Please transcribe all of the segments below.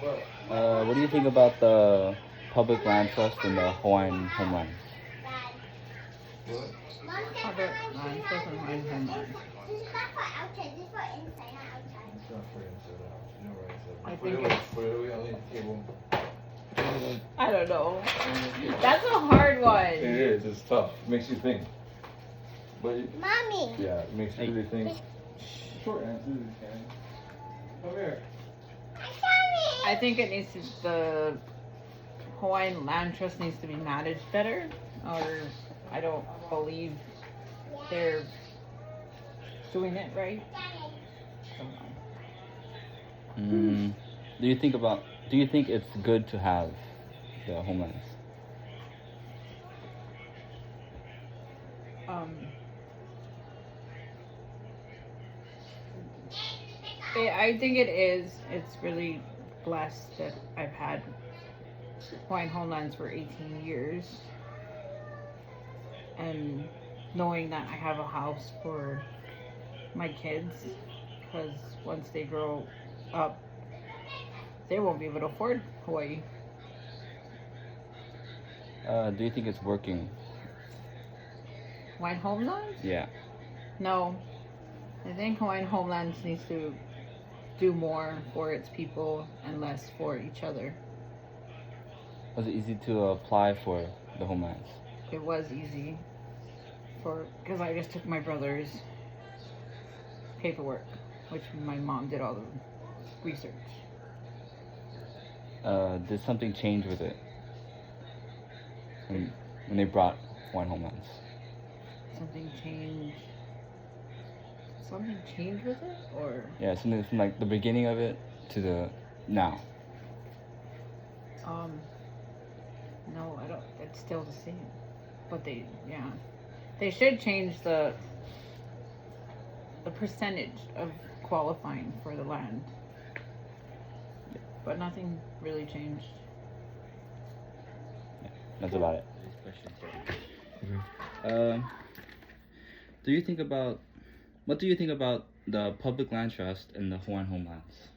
What do you think about the public land trust and the Hawaiian homelands? Other lines doesn't mind him. I think I don't know. That's a hard one. It is. It's tough. It makes you think. But Mommy. yeah, it makes you really think. Short answers, you can. Come here. I think it needs to, the Hawaiian Land Trust needs to be managed better, or I don't believe they're doing it right. Do you think it's good to have the homelands? I think it is. It's really blessed that I've had Hawaiian homelands for 18 years, and knowing that I have a house for my kids, because once they grow up, they won't be able to afford Hawaii. Do you think it's working? Hawaiian homelands? Yeah. No. I think Hawaiian homelands needs to do more for its people and less for each other. Was it easy to apply for the homelands? It was easy because I just took my brother's paperwork, which my mom did all the research. Did something change with it when they brought Hawaiian homelands? Something changed with it, or Yeah, something from like the beginning of it to the now. no, I don't. It's still the same, but they should change the percentage of qualifying for the land, but nothing really changed. Yeah, that's about it. What do you think about the public land trust and the Hawaiian homelands?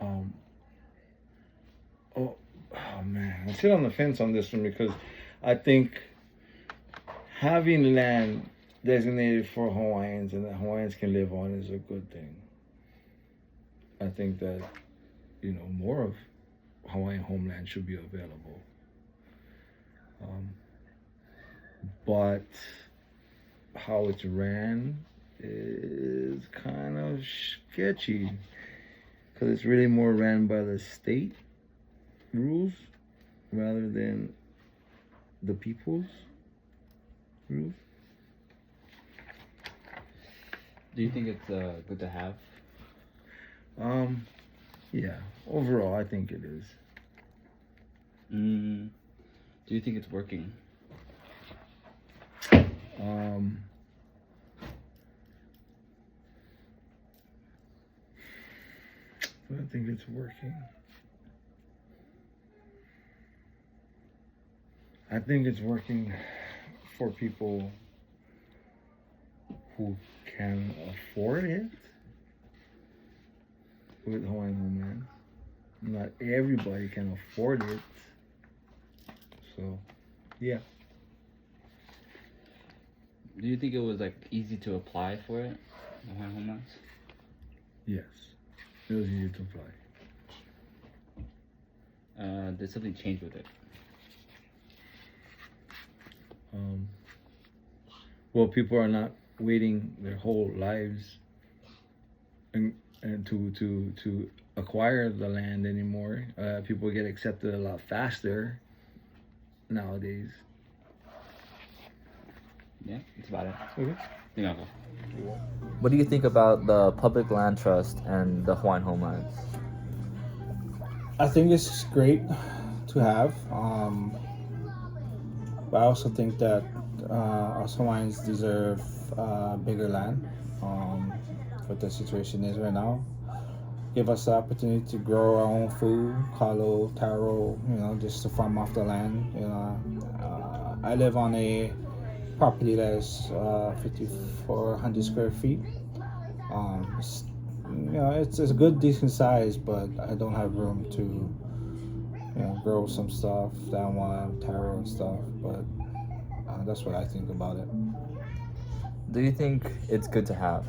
Oh man, I sit on the fence on this one because I think having land designated for Hawaiians and that Hawaiians can live on is a good thing. I think that, more of Hawaiian homeland should be available. But how it's ran is kind of sketchy because it's really more ran by the state rules rather than the people's rules. Do you think it's good to have? Yeah, overall I think it is. Do you think it's working? I think it's working. I think it's working for people who can afford it with Hawaiian homeland. Not everybody can afford it. So, yeah. Do you think it was like easy to apply for it, the Hawaiian homelands? Yes. It was easy to apply. Did something change with it? Well, people are not waiting their whole lives and to acquire the land anymore. People get accepted a lot faster nowadays. Yeah, that's about it. Okay. Yeah. What do you think about the public land trust and the Hawaiian homelands? I think it's great to have, but I also think that us Hawaiians deserve bigger land. What the situation is right now, give us the opportunity to grow our own food, kalo, taro, just to farm off the land. I live on a property that is 5,400 square feet. It's it's a good decent size, but I don't have room to grow some stuff that I want, taro and stuff. But that's what I think about it. Do you think it's good to have?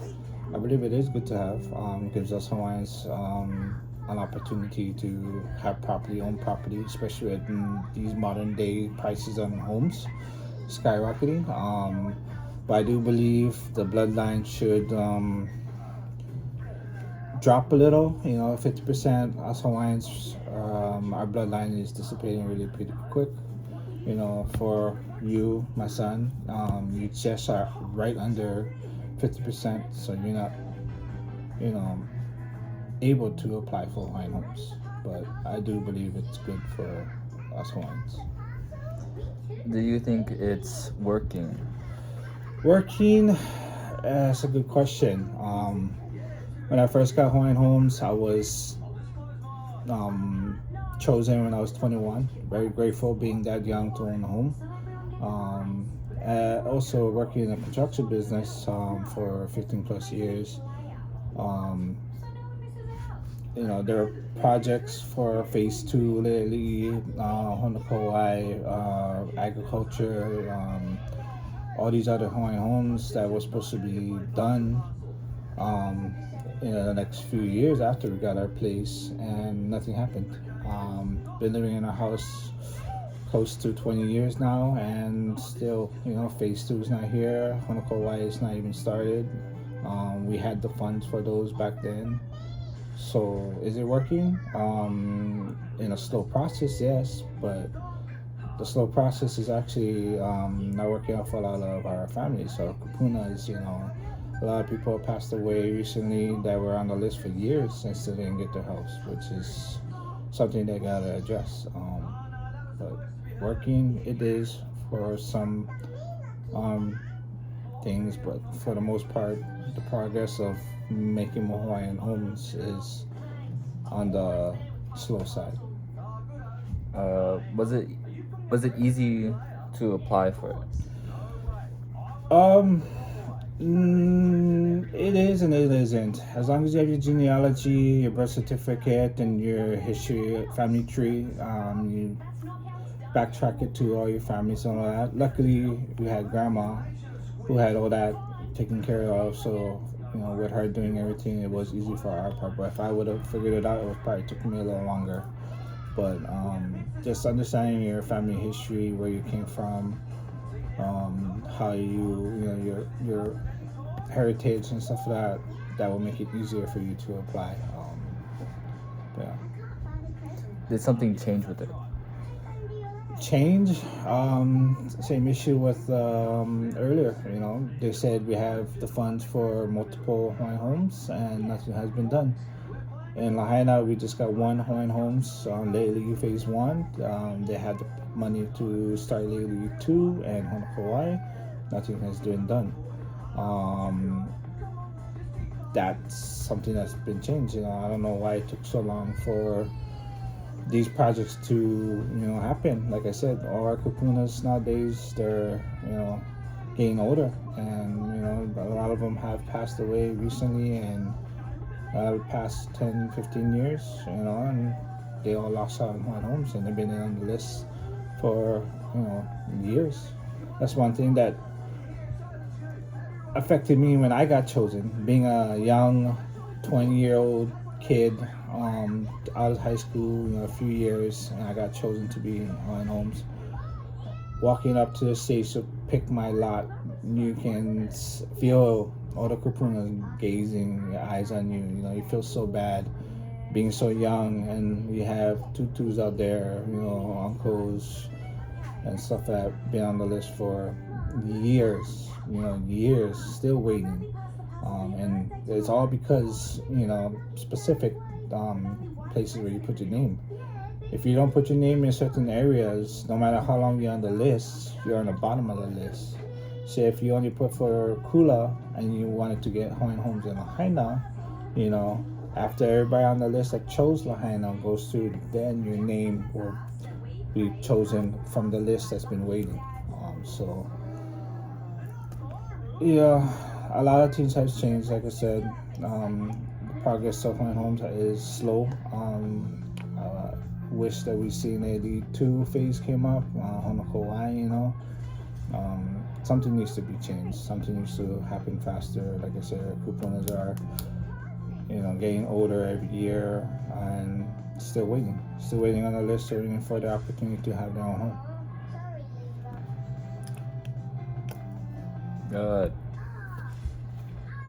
I believe it is good to have. Gives us Hawaiians an opportunity to have property, own property, especially at these modern day prices on homes skyrocketing. But I do believe the bloodline should drop a little. 50% us Hawaiians, our bloodline is dissipating really pretty quick. For you, my son, you just are right under 50%, so you're not, you know, able to apply for Hawaiian homes. But I do believe it's good for us Hawaiians. Do you think it's working? Working, that's a good question. When I first got Hawaiian homes, I was chosen when I was 21. Very grateful being that young to own a home. Also working in a construction business for 15 plus years. There are projects for phase two lately, Kawa'a, agriculture, all these other Hawaiian homes that were supposed to be done in the next few years after we got our place, and nothing happened. Been living in our house close to 20 years now, and still, phase two is not here. Honokowai is not even started. We had the funds for those back then. So is it working? In a slow process, yes, but the slow process is actually not working out for a lot of our families. So kupunas, a lot of people passed away recently that were on the list for years and still didn't get their house, which is something they gotta address. But working it is for some things, but for the most part, the progress of making more Hawaiian homes is on the slow side. Was it easy to apply for it? It is and it isn't. As long as you have your genealogy, your birth certificate, and your history, family tree, you backtrack it to all your families and all that. Luckily, we had grandma who had all that taken care of, so with her doing everything, it was easy for our part. But if I would have figured it out, it would probably took me a little longer. But just understanding your family history, where you came from, how your heritage and stuff like that will make it easier for you to apply. Yeah. Did something change with it? Change, same issue with earlier. They said we have the funds for multiple Hawaiian homes and nothing has been done. In Lahaina, we just got one Hawaiian homes on Leilei phase one. They had the money to start Leilei 2 and Honokowai. Nothing has been done. That's something that's been changed. I don't know why it took so long for these projects to happen. Like I said, all our kupunas nowadays, they're getting older, and a lot of them have passed away recently, and the past 10 15 years, and they all lost out on homes, and they've been on the list for years. That's one thing that affected me when I got chosen, being a young 20-year-old kid out of high school, a few years, and I got chosen to be on homes. Walking up to the stage to pick my lot, you can feel all the kupunas gazing eyes on you. You feel so bad being so young, and we have tutus out there, uncles and stuff that have been on the list for years, years, still waiting. And it's all because, specific places where you put your name. If you don't put your name in certain areas, no matter how long you're on the list, you're on the bottom of the list. So if you only put for Kula and you wanted to get Hawaiian homes in Lahaina, after everybody on the list that chose Lahaina goes through, then your name will be chosen from the list that's been waiting. So, a lot of things have changed, like I said. The progress of Hawaiian homes is slow. Wish that we seen a 2 phase came up on Hawaii, you know. Something needs to be changed. Something needs to happen faster. Like I said, our kupunas are, getting older every year and still waiting on the list, waiting for the opportunity to have their own home. Good.